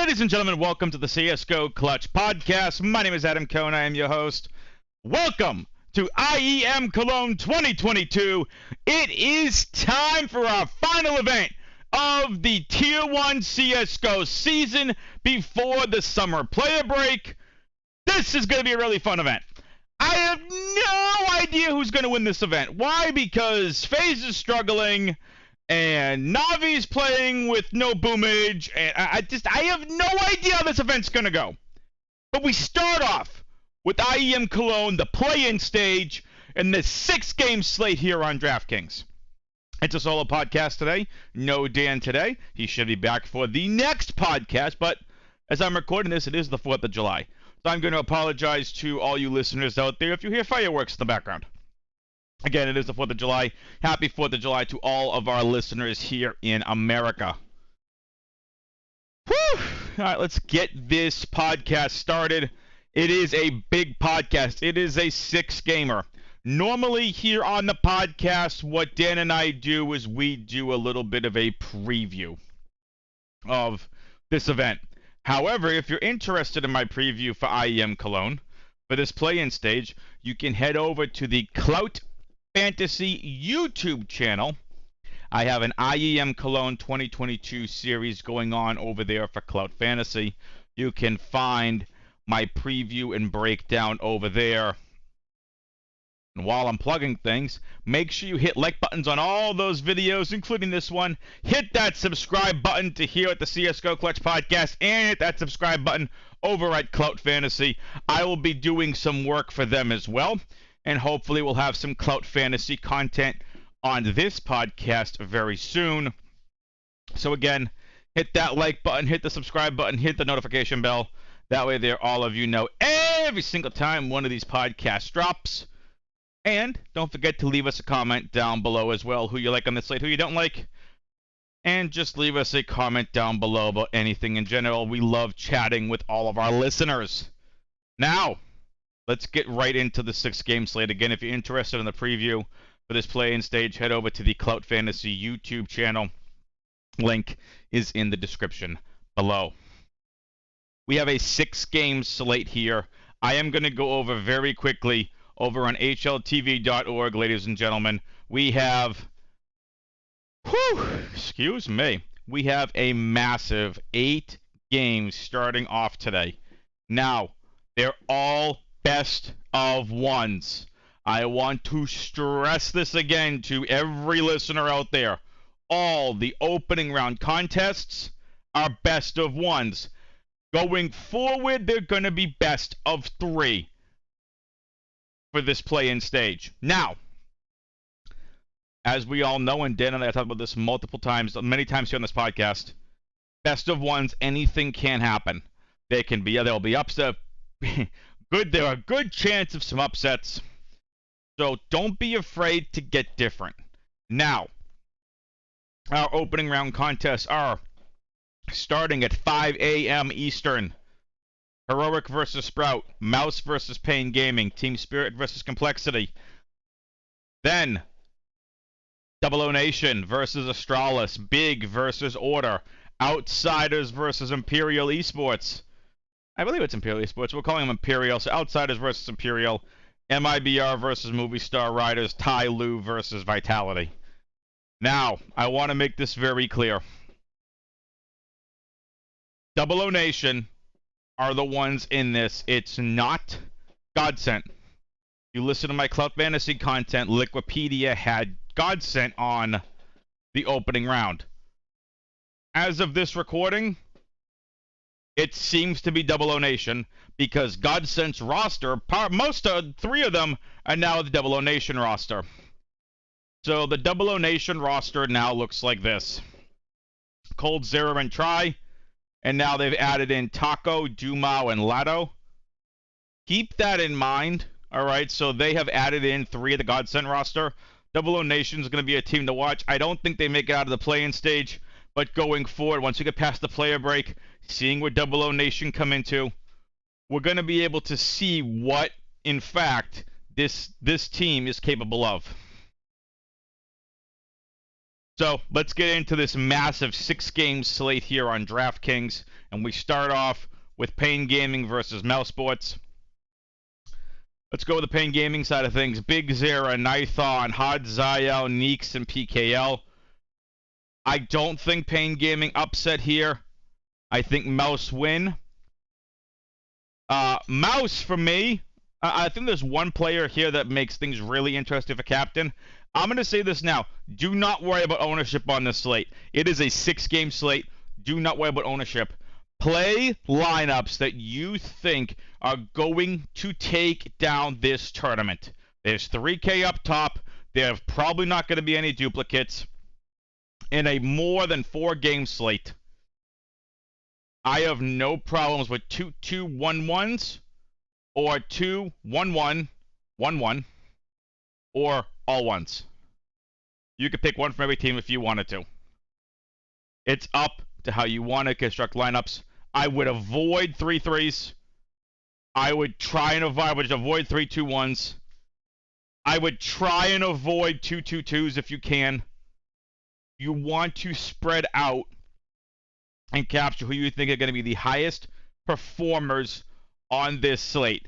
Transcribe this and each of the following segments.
Ladies and gentlemen, welcome to the CSGO Clutch Podcast. My name is Adam Cohn. I am your host. Welcome to IEM Cologne 2022. It is time for our final event of the Tier 1 CSGO season before the summer player break. This is going to be a really fun event. I have no idea who's going to win this event. Why? Because FaZe is struggling, and Navi's playing with no boomage, and I have no idea how this event's going to go. But we start off with IEM Cologne, the play-in stage, and the 6-game slate here on Draftkings. It's a solo podcast today. No Dan today. He should be back for the next podcast, but as I'm recording this, it is the 4th of July. So I'm going to apologize to all you listeners out there if you hear fireworks in the background. Again, it is the 4th of July. Happy 4th of July to all of our listeners here in America. Whew! All right, let's get this podcast started. It is a big podcast. It is a 6-gamer. Normally here on the podcast, what Dan and I do is we do a little bit of a preview of this event. However, if you're interested in my preview for IEM Cologne, for this play-in stage, you can head over to the Clout Fantasy YouTube channel. I have an IEM Cologne 2022 series going on over there for Clout Fantasy. You can find my preview and breakdown over there. And while I'm plugging things, make sure you hit like buttons on all those videos, including this one. Hit that subscribe button to here at the CSGO Clutch Podcast, and hit that subscribe button over at Clout Fantasy. I will be doing some work for them as well, and hopefully we'll have some Clout Fantasy content on this podcast very soon. So again, hit that like button, hit the subscribe button, hit the notification bell. That way there all of you know every single time one of these podcasts drops. And don't forget to leave us a comment down below as well, who you like on this slate, who you don't like. And just leave us a comment down below about anything in general. We love chatting with all of our listeners. Now, let's get right into the 6-game slate. Again, if you're interested in the preview for this play-in stage, head over to the Clout Fantasy YouTube channel. Link is in the description below. We have a 6-game slate here. I am going to go over very quickly over on hltv.org, ladies and gentlemen. We have, we have a massive 8 games starting off today. Now, they're all best of ones. I want to stress this again to every listener out there. All the opening round contests are best of ones. Going forward, they're going to be best of 3 for this play-in stage. Now, as we all know, and Dan and I have talked about this multiple times, many times here on this podcast, best of ones, anything can happen. There'll be upset. There are good chance of some upsets. So don't be afraid to get different. Now, our opening round contests are starting at 5 a.m. Eastern. Heroic versus Sprout, Mouse versus Pain Gaming, Team Spirit versus Complexity. Then, Double O Nation versus Astralis, Big versus Order, Outsiders versus Imperial Esports. I believe it's Imperial Esports. We're calling them Imperial, so Outsiders versus Imperial. MIBR versus Movie Star Riders, Tai Lu versus Vitality. Now, I want to make this very clear. Double O Nation are the ones in this. It's not Godsent. You listen to my Clout Fantasy content, Liquipedia had Godsent on the opening round. As of this recording, it seems to be Double O Nation because Godsent's roster, 3 of them are now the Double O Nation roster. So the Double O Nation roster now looks like this. Cold Zero and Try. And now they've added in Taco, Dumao, and Lado. Keep that in mind, all right? So they have added in 3 of the Godsent roster. Double O Nation is going to be a team to watch. I don't think they make it out of the play-in stage, but going forward, once we get past the player break, seeing where Double O Nation come into, we're going to be able to see what, in fact, this team is capable of. So let's get into this massive 6-game slate here on DraftKings, and we start off with Pain Gaming versus Mouse Sports. Let's go with the Pain Gaming side of things. Big Zera, Nithon, Hod Zayel, Neeks, and PKL. I don't think Pain Gaming upset here. I think Mouse win. Mouse, for me, I think there's one player here that makes things really interesting for captain. I'm going to say this now. Do not worry about ownership on this slate. It is a 6-game slate. Do not worry about ownership. Play lineups that you think are going to take down this tournament. There's 3K up top. There's probably not going to be any duplicates. In a more than 4-game slate, I have no problems with 2-2-1-1s or 2-1-1-1-1 or all ones. You could pick one from every team if you wanted to. It's up to how you want to construct lineups. I would avoid 3-3s. I would try and avoid 3-2-1s. I would try and avoid 2-2-2s if you can. You want to spread out and capture who you think are going to be the highest performers on this slate.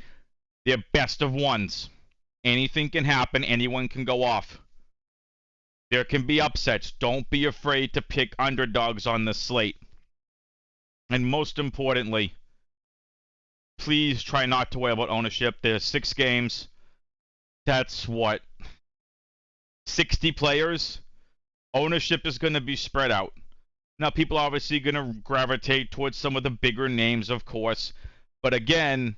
They're best of ones. Anything can happen. Anyone can go off. There can be upsets. Don't be afraid to pick underdogs on this slate. And most importantly, please try not to worry about ownership. There's 6 games. That's what? 60 players? Ownership is going to be spread out. Now, people are obviously going to gravitate towards some of the bigger names, of course. But again,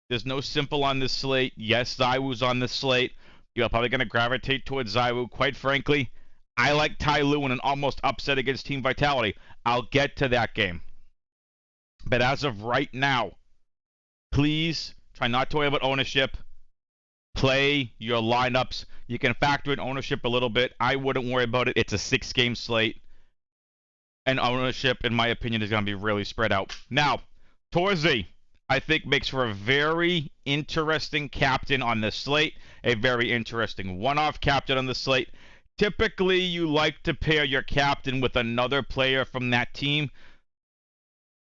there's no simple on this slate. Yes, Zywoo's on this slate. You're probably going to gravitate towards Zywoo. Quite frankly, I like Ty Lue in an almost upset against Team Vitality. I'll get to that game. But as of right now, please try not to worry about ownership. Play your lineups. You can factor in ownership a little bit. I wouldn't worry about it. It's a 6-game slate. And ownership, in my opinion, is going to be really spread out. Now, Torzy, I think, makes for a very interesting captain on this slate. A very interesting one-off captain on the slate. Typically, you like to pair your captain with another player from that team.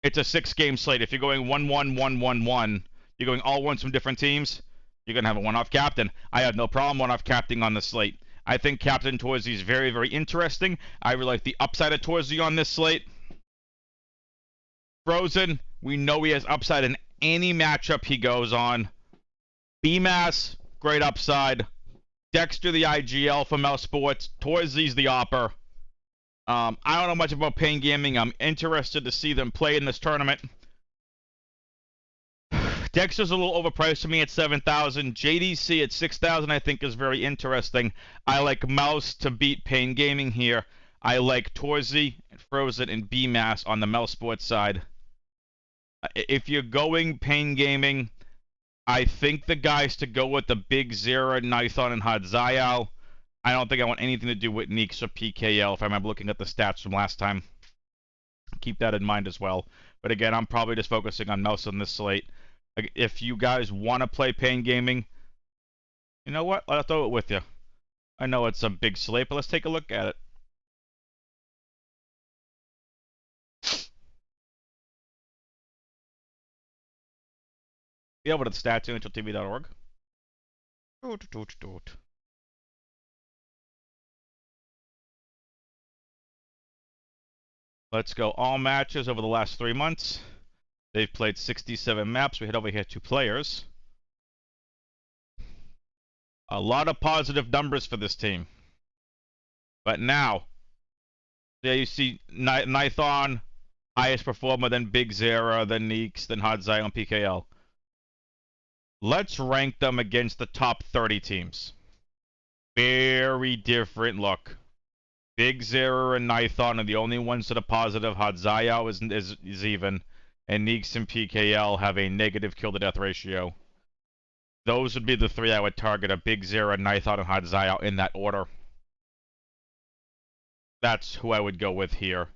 It's a 6-game slate. If you're going 1-1, 1-1-1, you're going all ones from different teams, you're going to have a one-off captain. I have no problem one-off captaining on the slate. I think Captain Torzy is very, very interesting. I really like the upside of Torzy on this slate. Frozen, we know he has upside in any matchup he goes on. BMAS, great upside. Dexter, the IGL for Mouse Sports. Torzy's the Opper. I don't know much about Pain Gaming. I'm interested to see them play in this tournament. Dexter's a little overpriced to me at 7,000. JDC at 6,000 I think is very interesting. I like Mouse to beat Pain Gaming here. I like Torzy, Frozen, and BMAS on the Mouse Sports side. If you're going Pain Gaming, I think the guys to go with the Big Zera, Nithon, and Hod Zayel. I don't think I want anything to do with Neeks or PKL if I remember looking at the stats from last time. Keep that in mind as well. But again, I'm probably just focusing on Mouse on this slate. If you guys want to play Pain Gaming, you know what? I'll throw it with you. I know it's a big slate, but let's take a look at it. Be over to the stats, untitled.tv.org. Let's go all matches over the last 3 months. They've played 67 maps. We head over here to players. A lot of positive numbers for this team. But now, there you see Nithon, highest performer, then Big Zera, then Neeks, then Hod Zayel, and PKL. Let's rank them against the top 30 teams. Very different look. Big Zera and Nithon are the only ones that are positive. Hod Zayel is even. And Neeks and PKL have a negative kill-to-death ratio. Those would be the 3 I would target: a Big Zera, Nithon, and Hod Zayel in that order. That's who I would go with here.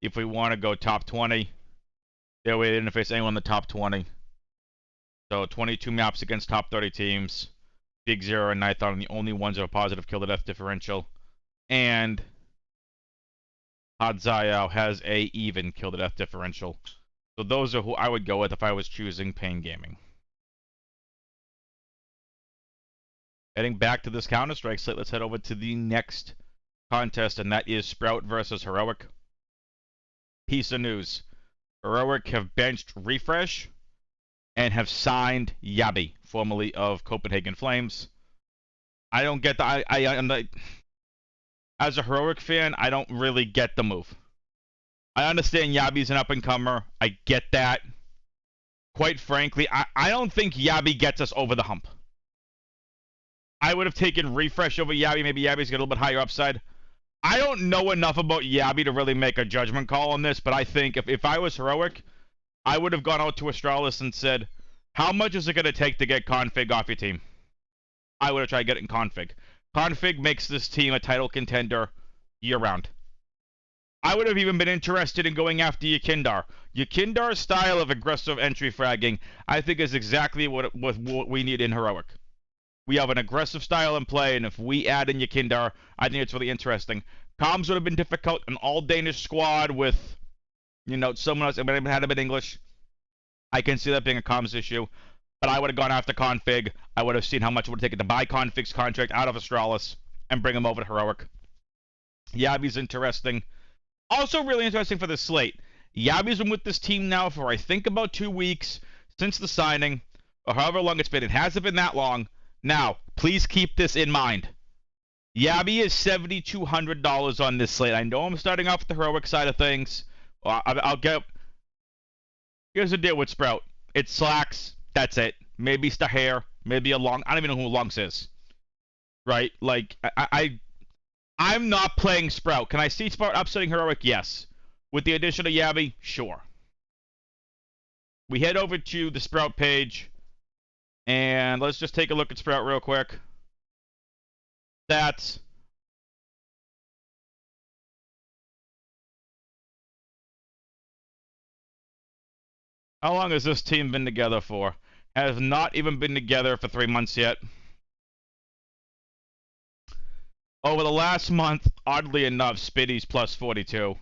If we want to go top 20, there we interface anyone in the top 20. So 22 maps against top 30 teams. Big Zera and Nithon are the only ones that have a positive kill-to-death differential. And Hadzayao has a even kill to death differential. So those are who I would go with if I was choosing Pain Gaming. Heading back to this Counter-Strike slate, let's head over to the next contest, and that is Sprout versus Heroic. Piece of news. Heroic have benched Refresh and have signed Yabi, formerly of Copenhagen Flames. I don't get the... I'm like, as a Heroic fan, I don't really get the move. I understand Yabi's an up-and-comer. I get that. Quite frankly, I don't think Yabi gets us over the hump. I would have taken Refresh over Yabi. Maybe Yabi's got a little bit higher upside. I don't know enough about Yabi to really make a judgment call on this, but I think if I was Heroic, I would have gone out to Astralis and said, how much is it going to take to get Config off your team? I would have tried getting Config. Config makes this team a title contender year-round. I would have even been interested in going after Yakindar. Yakindar's style of aggressive entry fragging, I think, is exactly what we need in Heroic. We have an aggressive style in play, and if we add in Yakindar, I think it's really interesting. Comms would have been difficult. An all-Danish squad with, you know, someone else, it had to be English. I can see that being a comms issue. But I would have gone after Config. I would have seen how much it would have taken to buy Config's contract out of Astralis and bring him over to Heroic. Yabi's interesting. Also really interesting for the slate. Yabi's been with this team now for, I think, about 2 weeks since the signing, or however long it's been. It hasn't been that long. Now, please keep this in mind. Yabi is $7,200 on this slate. I know I'm starting off with the Heroic side of things. I'll get... Here's the deal with Sprout. It's Slacks. That's it. Maybe Stahair. Maybe a Long. I don't even know who Longs is. Right? Like, I'm not playing Sprout. Can I see Sprout upsetting Heroic? Yes. With the addition of Yabi? Sure. We head over to the Sprout page. And let's just take a look at Sprout real quick. Stats. How long has this team been together for? Has not even been together for 3 months yet. Over the last month, oddly enough, Spiddy's plus 42.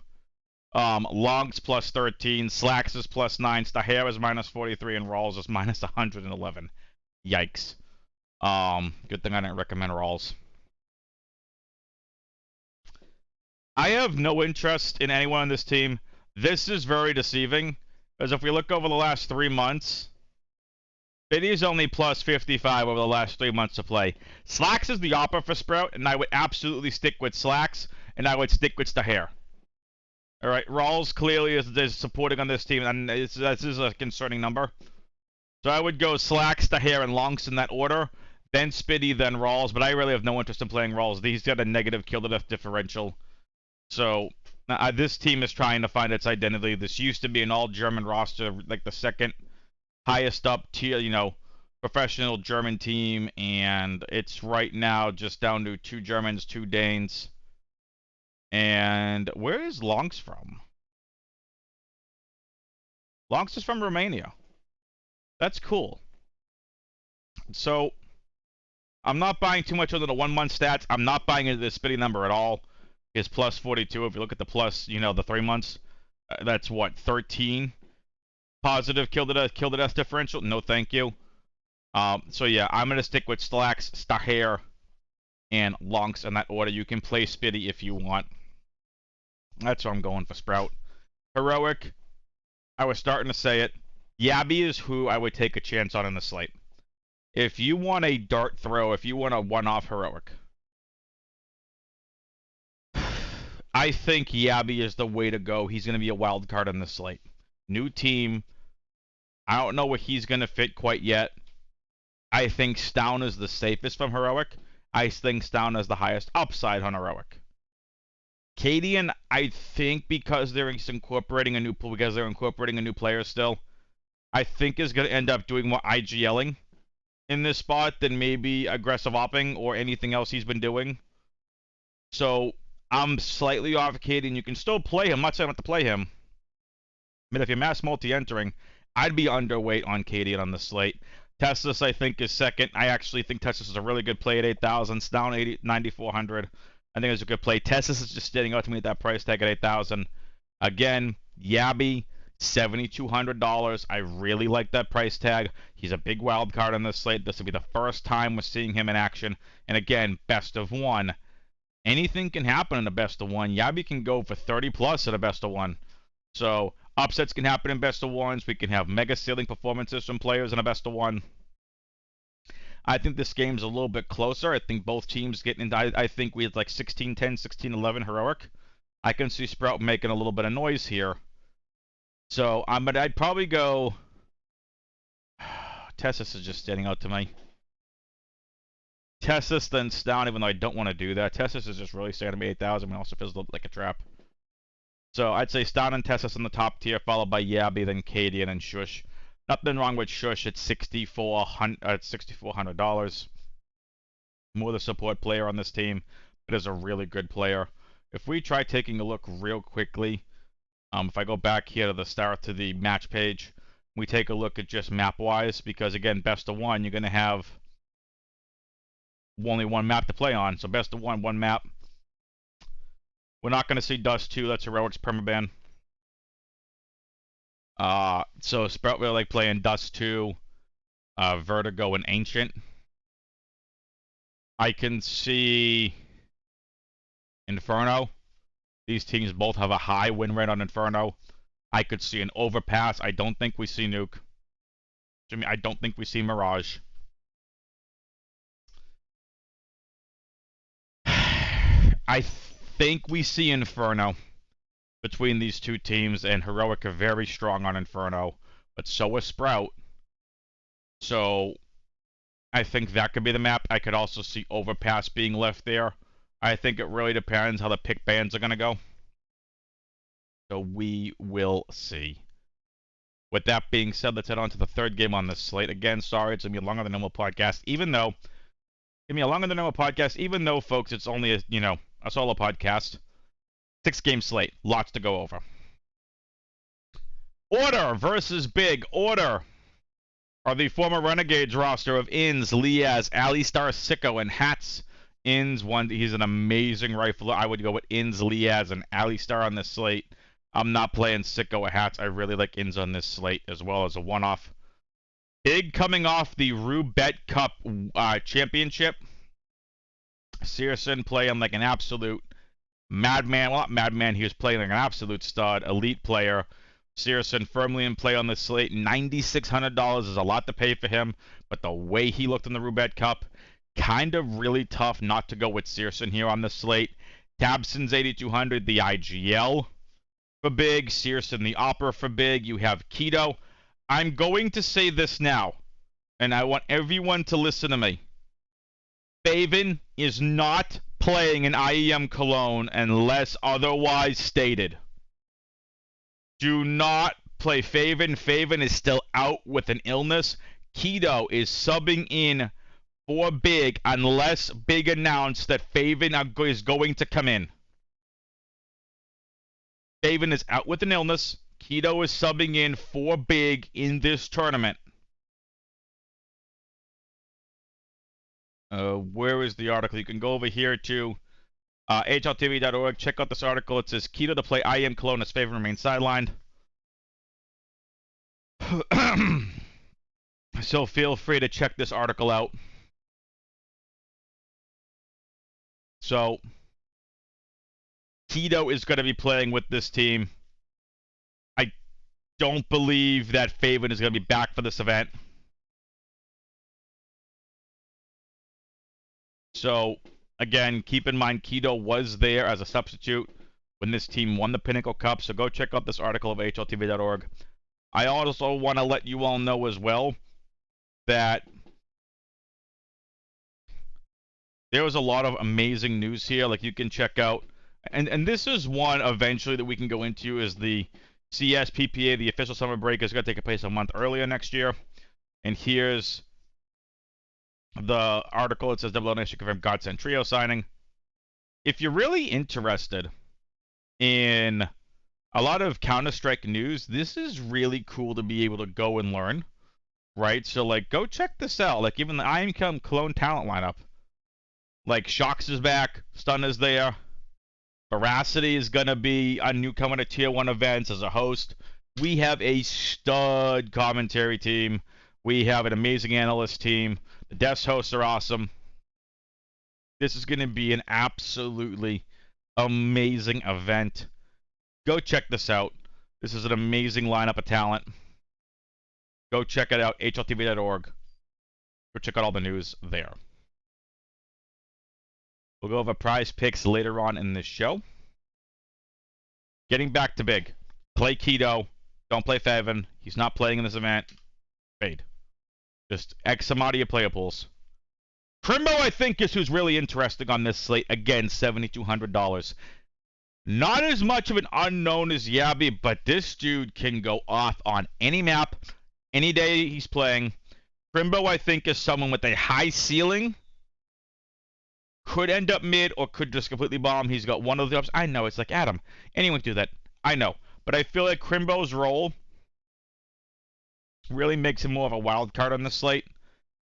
Longs plus 13. Slacks is plus 9. Stahair is minus 43. And Rawls is minus 111. Yikes. Good thing I didn't recommend Rawls. I have no interest in anyone on this team. This is very deceiving, because if we look over the last 3 months, Spiddy's only plus 55 over the last 3 months of play. Slacks is the opera for Sprout, and I would absolutely stick with Slacks, and I would stick with Stahair. Alright, Rawls clearly is supporting on this team, and this is a concerning number. So I would go Slacks, Stahair, and Longs in that order. Then Spiddy, then Rawls. But I really have no interest in playing Rawls. He's got a negative kill to death differential. So this team is trying to find its identity. This used to be an all-German roster, like the second highest up tier, you know, professional German team. And it's right now just down to 2 Germans, 2 Danes. And where is Longs from? Longs is from Romania. That's cool. So, I'm not buying too much into the 1 month stats. I'm not buying into this Spiddy number at all. His plus 42. If you look at the plus, you know, the 3 months, that's what, 13 positive kill to death differential. No, thank you. So yeah, I'm gonna stick with Slacks, Stahair, and Longs in that order. You can play Spiddy if you want. That's what I'm going for Sprout. Heroic. I was starting to say it. Yabi is who I would take a chance on in the slate. If you want a dart throw, if you want a one-off Heroic, I think Yabi is the way to go. He's going to be a wild card in the slate. New team. I don't know where he's going to fit quite yet. I think Stown is the safest from Heroic. I think Stown has the highest upside on Heroic. Cadian, I think because they're incorporating a new player still, I think is going to end up doing more IGLing in this spot than maybe aggressive opping or anything else he's been doing. So I'm slightly off Cadian. You can still play him. I'm not saying I have to play him. But if you're mass multi-entering, I'd be underweight on Cadian on the slate. Teslas, I think, is second. I actually think Teslas is a really good play at 8,000. It's down 9,400. I think it's a good play. Tessus is just standing out to me at that price tag at 8,000. Again, Yabby, $7,200. I really like that price tag. He's a big wild card on this slate. This will be the first time we're seeing him in action. And again, best of one. Anything can happen in a best of one. Yabby can go for 30 plus at a best of one. So upsets can happen in best of ones. We can have mega ceiling performances from players in a best of one. I think this game's a little bit closer. I think both teams getting into. I think we had like 16-10, 16-11 heroic. I can see Sprout making a little bit of noise here. So I'd probably go. Tessus is just standing out to me. Tessus then down, even though I don't want to do that. Tessus is just really standing to me 8,000, and also feels like a trap. So I'd say Stout and Tessus in the top tier, followed by Yabby, then Katie, and then Shush. Nothing wrong with Shush at $6,400. More the support player on this team, but is a really good player. If we try taking a look real quickly, if I go back here to the start to the match page, we take a look at just map-wise, because again, best of one, you're going to have only one map to play on. So best of one map. We're not going to see Dust 2, that's Heroic's permaban. So Sprout really like playing Dust 2, Vertigo, and Ancient. I can see Inferno. These teams both have a high win rate on Inferno. I could see an Overpass. I don't think we see Nuke. I don't think we see Mirage. I think we see Inferno between these two teams, and Heroic are very strong on Inferno, but so is Sprout. So I think that could be the map. I could also see Overpass being left there. I think it really depends how the pick bands are going to go. So we will see. With that being said, let's head on to the third game on this slate. Again, sorry, it's going to be a longer than normal podcast, even though, folks, it's only a solo podcast. 6-game slate. Lots to go over. Order versus Big. Order are the former Renegades roster of Inns, Liaz, Alistar, Sicko, and Hats. Inns, he's an amazing rifler. I would go with Inns, Liaz, and Alistar on this slate. I'm not playing Sicko or Hats. I really like Inns on this slate, as well as a one-off. Big coming off the Rubet Cup championship. Searson playing like an absolute madman. Well, not madman. He was playing like an absolute stud, elite player. Searson firmly in play on this slate. $9,600 is a lot to pay for him, but the way he looked in the Rubet Cup, kind of really tough not to go with Searson here on the slate. Tabson's 8,200, the IGL for Big. Searson, the Opera for Big. You have Keto. I'm going to say this now, and I want everyone to listen to me. Faven is not playing in IEM Cologne unless otherwise stated. Do not play Faven. Faven is still out with an illness. Keto is subbing in for Big unless Big announced that Faven is going to come in. Faven is out with an illness. Keto is subbing in for Big in this tournament. Where is the article? You can go over here to hltv.org. Check out this article. It says Keto to play IEM Cologne as Faven remains sidelined. So feel free to check this article out. So Keto is going to be playing with this team. I don't believe that Faven is going to be back for this event. So, again, keep in mind Keto was there as a substitute when this team won the Pinnacle Cup. So go check out this article of hltv.org. I also want to let you all know as well that there was a lot of amazing news here. Like you can check out, and this is one eventually that we can go into, is the CS PPA, the official summer break, is going to take place a month earlier next year. And here's the article. It says Double Nation confirmed Godsend Trio signing. If you're really interested in a lot of Counter-Strike news, this is really cool to be able to go and learn, right? So, like, go check this out. Like, even the IEM Cologne talent lineup. Like, Shocks is back, Stun is there. Veracity is going to be a newcomer to Tier 1 events as a host. We have a stud commentary team. We have an amazing analyst team. The guest hosts are awesome. This is going to be an absolutely amazing event. Go check this out. This is an amazing lineup of talent. Go check it out, hltv.org. Go check out all the news there. We'll go over prize picks later on in this show. Getting back to big. Play Keto. Don't play Faven. He's not playing in this event. Fade. Just X amount of your player pools. Crimbo, I think, is who's really interesting on this slate. Again, $7,200. Not as much of an unknown as Yabby, but this dude can go off on any map, any day he's playing. Crimbo, I think, is someone with a high ceiling. Could end up mid or could just completely bomb. He's got one of the ups. I know, it's like, Adam, anyone can do that. I know. But I feel like Crimbo's role really makes him more of a wild card on the slate.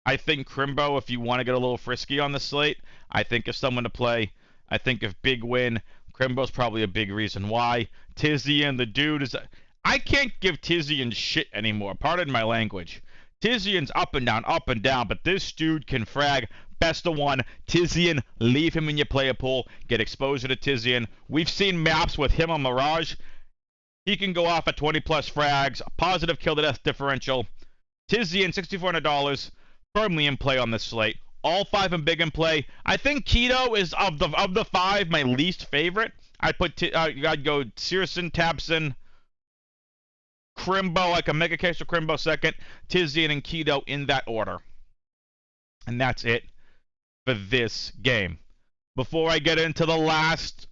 I think Crimbo, if you want to get a little frisky on the slate, I think is someone to play. I think if big win, Crimbo's probably a big reason why. Tizian, the dude is... I can't give Tizian shit anymore. Pardon my language. Tizian's up and down, but this dude can frag. Best of one. Tizian, leave him in your player pool. Get exposure to Tizian. We've seen maps with him on Mirage. He can go off at 20-plus frags. A positive kill-to-death differential. Tizian, $6,400. Firmly in play on this slate. All five in big in play. I think Keto is, of the five, my least favorite. I'd go Searson, Tabson, Crimbo. I can make a case for Crimbo second. Tizian and Keto in that order. And that's it for this game. Before I get into the last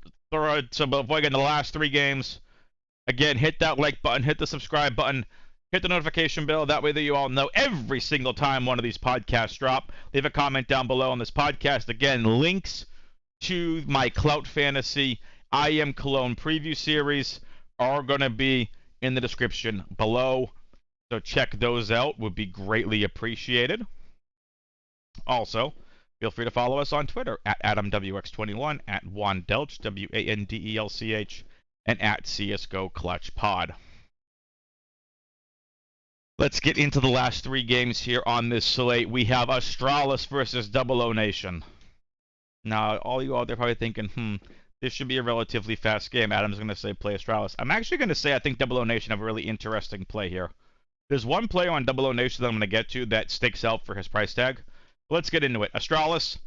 three games, again, hit that like button, hit the subscribe button, hit the notification bell. That way that you all know every single time one of these podcasts drop. Leave a comment down below on this podcast. Again, links to my Clout Fantasy I Am Cologne preview series are going to be in the description below. So check those out. Would be greatly appreciated. Also, feel free to follow us on Twitter at AdamWX21, at Wandelch, WANDELCH, and at CSGO Clutch Pod. Let's get into the last three games here on this slate. We have Astralis versus Double O Nation. Now, all you out there probably thinking, this should be a relatively fast game. Adam's going to say play Astralis. I'm actually going to say I think Double O Nation have a really interesting play here. There's one player on Double O Nation that I'm going to get to that sticks out for his price tag. Let's get into it. Astralis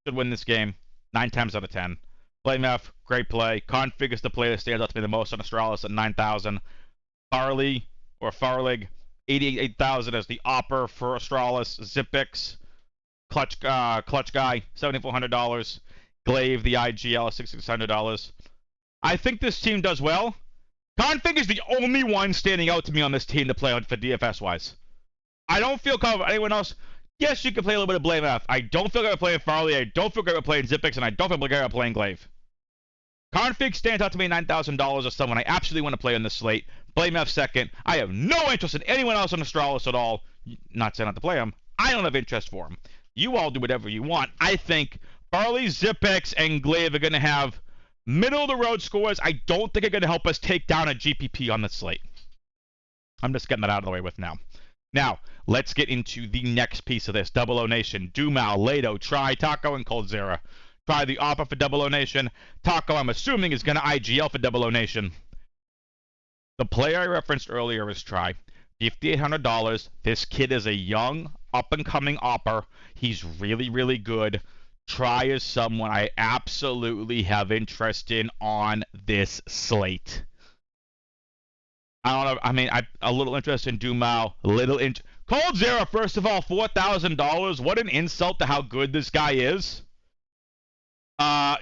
should win this game 9 times out of 10. Blamef, great play. Config is the play that stands out to me the most on Astralis at 9,000. Farley, or Farlig, 88,000 as the opper for Astralis. Zipix, Clutch Guy, $7,400. Glaive, the IGL, $6,600. I think this team does well. Config is the only one standing out to me on this team to play on for DFS-wise. I don't feel confident with anyone else. Yes, you can play a little bit of Blamef. I don't feel good about playing Farley. I don't feel good about playing Zipix, and I don't feel good about playing Glaive. Config stands out to me $9,000 as someone I absolutely want to play on this slate. Blamef second. I have no interest in anyone else on Astralis at all. Not saying not to play him. I don't have interest for him. You all do whatever you want. I think Farley, Zipix, and Glaive are going to have middle-of-the-road scores. I don't think are going to help us take down a GPP on this slate. I'm just getting that out of the way with now. Now, let's get into the next piece of this. Double O Nation, Dumal, Lado, Try, Taco, and Coldzera. Try the offer for Double O Nation. Taco, I'm assuming, is going to IGL for Double O Nation. The player I referenced earlier is Try. $5,800. This kid is a young, up-and-coming opper. He's really, really good. Try is someone I absolutely have interest in on this slate. I don't know. I mean, a little interest in Dumal. Coldzera, first of all, $4,000. What an insult to how good this guy is.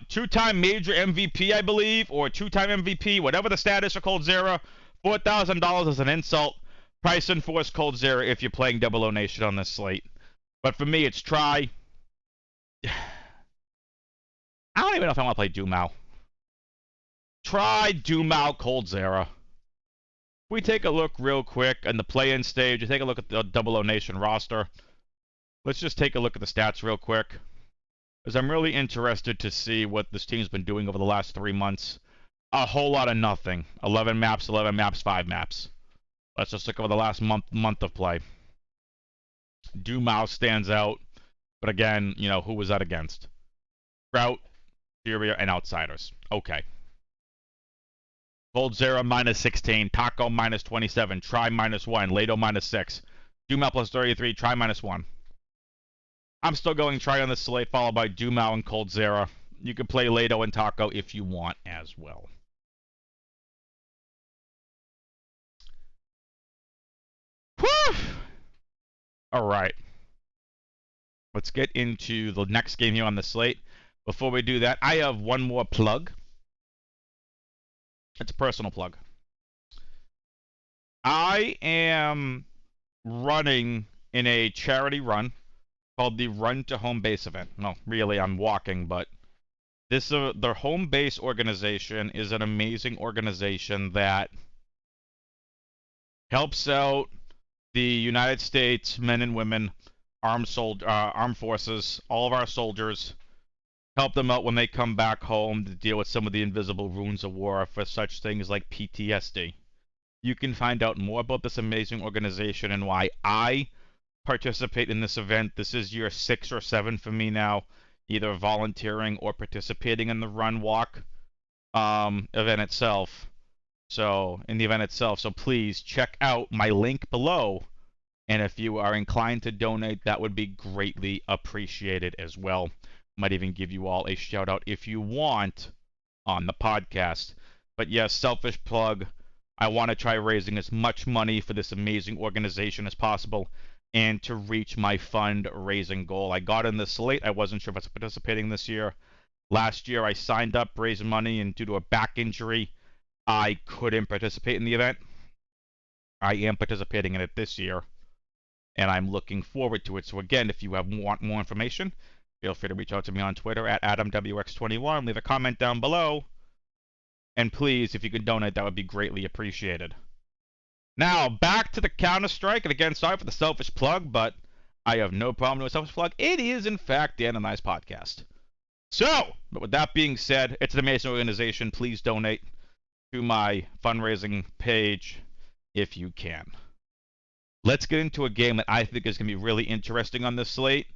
Two-time major MVP, I believe, or two-time MVP, whatever the status of Coldzera. $4,000 is an insult. Price and force Coldzera if you're playing Double O Nation on this slate. But for me, it's Try. I don't even know if I want to play Dumal. Try Dumal, Coldzera. We take a look real quick in the play-in stage. You take a look at the Double O Nation roster. Let's just take a look at the stats real quick. Because I'm really interested to see what this team's been doing over the last 3 months. A whole lot of nothing. 11 maps, 5 maps. Let's just look over the last month of play. Dumau stands out. But again, you know, who was that against? Drought, Syria, and Outsiders. Okay. Cold Zero -16, Taco -27, Try -1, Lado -6, Dumau +33, Try -1. I'm still going Try on the slate, followed by Dumau and Cold Zero. You can play Lado and Taco if you want as well. Whew! Alright. Let's get into the next game here on the slate. Before we do that, I have one more plug. It's a personal plug. I am running in a charity run called the Run to Home Base event. No, really, I'm walking, but this the Home Base organization is an amazing organization that helps out the United States men and women, armed forces, all of our soldiers. Help them out when they come back home to deal with some of the invisible wounds of war for such things like PTSD. You can find out more about this amazing organization and why I participate in this event. This is year 6 or 7 for me now, either volunteering or participating in the run walk event itself. So, in the event itself. So please check out my link below. And if you are inclined to donate, that would be greatly appreciated as well. Might even give you all a shout out if you want on the podcast. But yes, selfish plug. I want to try raising as much money for this amazing organization as possible and to reach my fundraising goal. I got in the slate. I wasn't sure if I was participating this year. Last year, I signed up, raised money, and due to a back injury, I couldn't participate in the event. I am participating in it this year, and I'm looking forward to it. So again, if you want more information, feel free to reach out to me on Twitter at AdamWX21. Leave a comment down below. And please, if you could donate, that would be greatly appreciated. Now, back to the Counter-Strike. And again, sorry for the selfish plug, but I have no problem with a selfish plug. It is, in fact, Dan and I's podcast. So, but with that being said, it's an amazing organization. Please donate to my fundraising page if you can. Let's get into a game that I think is going to be really interesting on this slate,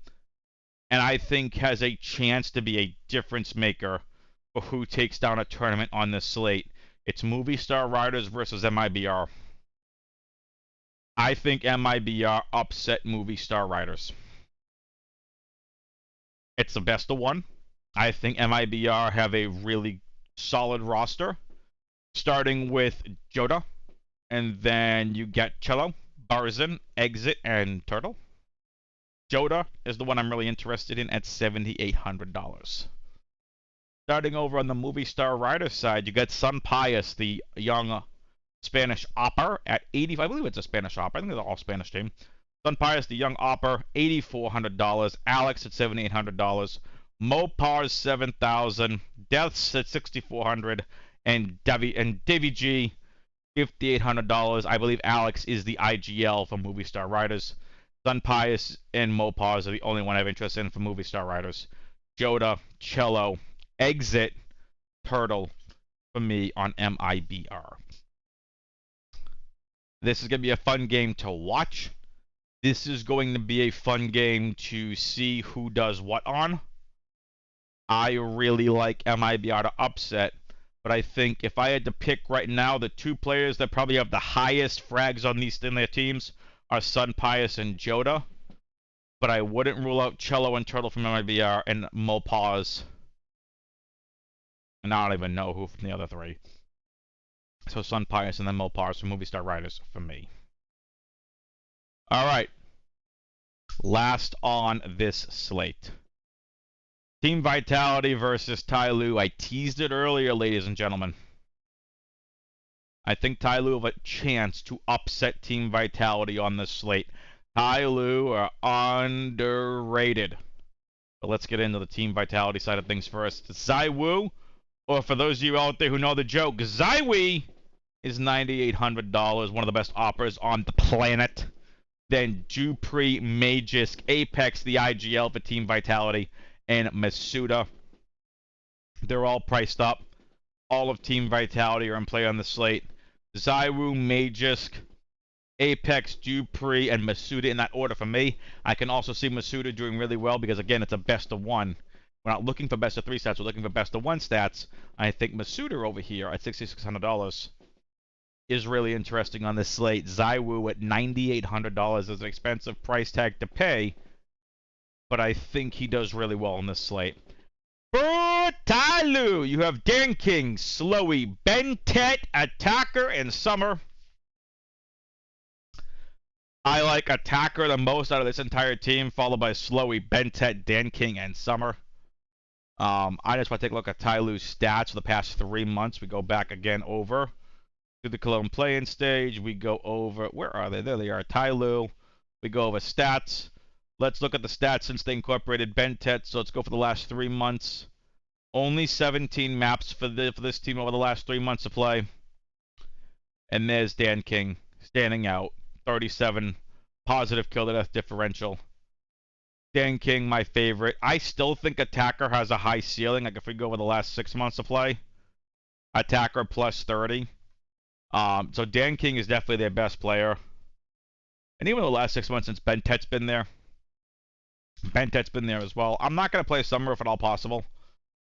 and I think has a chance to be a difference maker for who takes down a tournament on this slate. It's Movie Star Riders versus MIBR. I think MIBR upset Movie Star Riders. It's the best of one. I think MIBR have a really solid roster, starting with Joda, and then you get Cello, Barzin, Exit, and Turtle. Joda is the one I'm really interested in at $7,800. Starting over on the Movie Star Riders side, you got Sun Pius, the young Spanish opper, at 80. I believe it's a Spanish opper. I think they're all Spanish team. Sun Pius, the young opper, $8,400. Alex at $7,800. Mopars $7,000. Deaths at $6,400. And Davy G, $5,800. I believe Alex is the IGL for Movie Star Riders. Sun Pius and Mopars are the only one I have interest in for Movie Star Riders. Joda, Cello, Exit, Turtle for me on MIBR. This is going to be a fun game to watch. This is going to be a fun game to see who does what on. I really like MIBR to upset, but I think if I had to pick right now, the two players that probably have the highest frags on these in their teams are Sun Pius and Joda. But I wouldn't rule out Cello and Turtle from MIBR and Mopars. And I don't even know who from the other three. So Sun Pius and then Mopars from Movie Star Riders for me. Alright. Last on this slate. Team Vitality versus Tai Lu. I teased it earlier, ladies and gentlemen. I think Tai Lu have a chance to upset Team Vitality on this slate. Tai Lu are underrated. But let's get into the Team Vitality side of things first. Zaiwu, or for those of you out there who know the joke, Zaiwi is $9,800, one of the best operas on the planet. Then Dupree, Magisk, Apex, the IGL for Team Vitality, and Masuda. They're all priced up. All of Team Vitality are in play on the slate. Zywu, Magisk, Apex, Dupree, and Masuda in that order for me. I can also see Masuda doing really well because, again, it's a best of one. We're not looking for best of 3 stats. We're looking for best of 1 stats. I think Masuda over here at $6,600 is really interesting on this slate. Zywu at $9,800 is an expensive price tag to pay, but I think he does really well on this slate. For Tyloo, you have Dan King, Slowy, Bentet, Attacker, and Summer. I like Attacker the most out of this entire team, followed by Slowy, Bentet, Dan King, and Summer. I just want to take a look at Tyloo's stats for the past 3 months. We go back again over to the Cologne play-in stage. We go over, where are they? There they are, Tyloo. We go over stats. Let's look at the stats since they incorporated Bentet. So let's go for the last 3 months. Only 17 maps for this team over the last 3 months of play. And there's Dan King standing out. 37 positive kill to death differential. Dan King, my favorite. I still think Attacker has a high ceiling. Like if we go over the last 6 months of play, Attacker plus 30. So Dan King is definitely their best player. And even the last 6 months since Bentet's been there. Bentet's been there as well. I'm not going to play Summer if at all possible.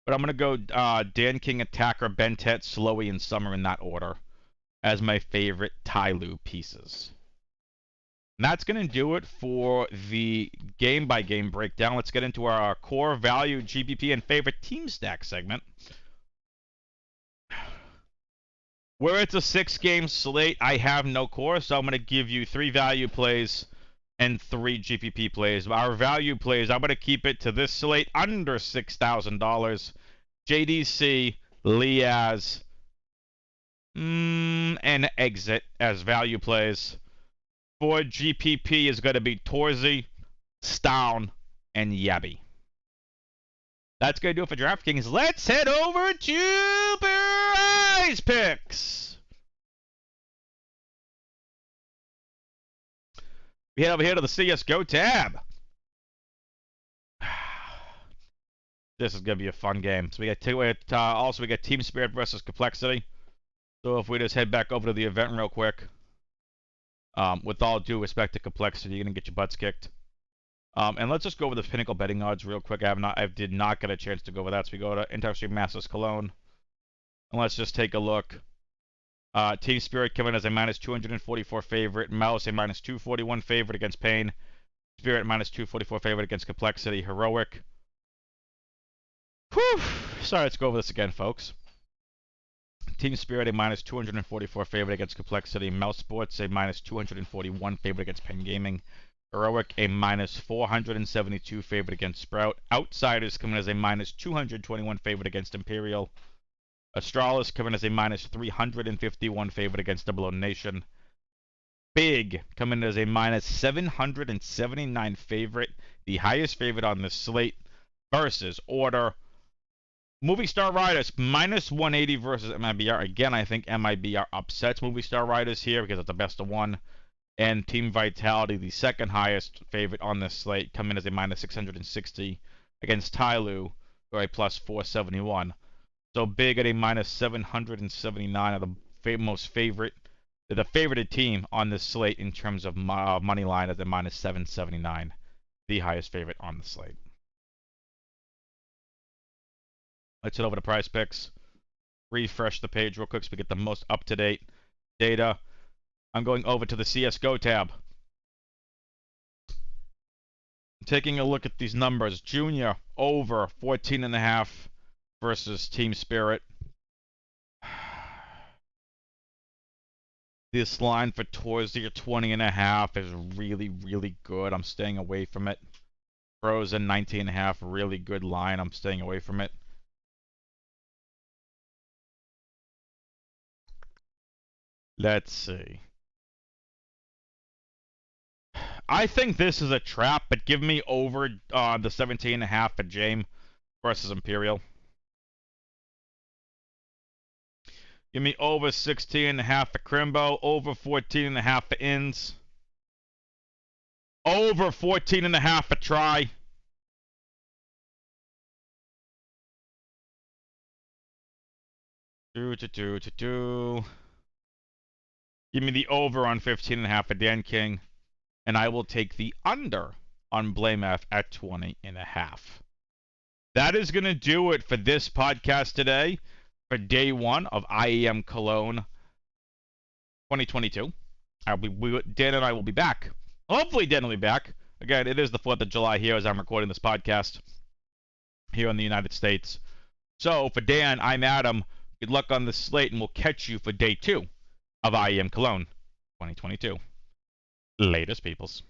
But I'm going to go Dan King, Attacker, Bentet, Slowy, and Summer in that order as my favorite Tyloo pieces. And that's going to do it for the game-by-game breakdown. Let's get into our core value, GPP, and favorite team stack segment. Where it's a 6-game slate, I have no core, so I'm going to give you 3 value plays and 3 GPP plays. Our value plays, I'm going to keep it to this slate under $6,000. JDC, Liaz, and Exit as value plays. For GPP is going to be Torzy, Stown, and Yabby. That's going to do it for Draftkings. Let's head over to Prize Picks. We head over here to the CSGO tab. This is going to be a fun game. So we got also we got Team Spirit versus Complexity. So if we just head back over to the event real quick. With all due respect to Complexity, you're going to get your butts kicked. And let's just go over the Pinnacle betting odds real quick. I did not get a chance to go over that. So we go to Industry Masters Cologne. And let's just take a look. Team Spirit coming as a minus 244 favorite. Mouse a minus 241 favorite against Pain. Spirit minus 244 favorite against Complexity. Heroic. Whew. Sorry, let's go over this again, folks. Team Spirit a minus 244 favorite against Complexity. Mouse Sports a minus 241 favorite against Pen Gaming. Heroic a minus 472 favorite against Sprout. Outsiders coming as a minus 221 favorite against Imperial. Astralis coming as a minus 351 favorite against Double O Nation. Big coming as a minus 779 favorite, the highest favorite on the slate, versus Order. Movie Star Riders minus 180 versus MIBR. Again, I think MIBR upsets Movie Star Riders here because it's the best of one. And Team Vitality, the second highest favorite on this slate, come in as a minus 660 against Tyloo, or a plus 471. So Big at a minus 779 are the most favorite, the favorited team on this slate in terms of money line at the minus 779, the highest favorite on the slate. Let's head over to Prize Picks. Refresh the page real quick so we get the most up-to-date data. I'm going over to the CSGO tab. Taking a look at these numbers. Junior over 14.5 versus Team Spirit. This line for Torzy at 20.5 is really, really good. I'm staying away from it. Frozen 19.5, really good line. I'm staying away from it. Let's see. I think this is a trap, but give me over the 17.5 for James versus Imperial. Give me over 16.5 for Crimbo, over 14.5 for Inns. Over 14.5 for Try. Give me the over on 15.5 for Dan King, and I will take the under on Blame F at 20.5. That is going to do it for this podcast today for day one of IEM Cologne 2022. Dan and I will be back. Hopefully, Dan will be back. Again, it is the 4th of July here as I'm recording this podcast here in the United States. So, for Dan, I'm Adam. Good luck on the slate, and we'll catch you for day two of IEM Cologne 2022. Latest, peoples.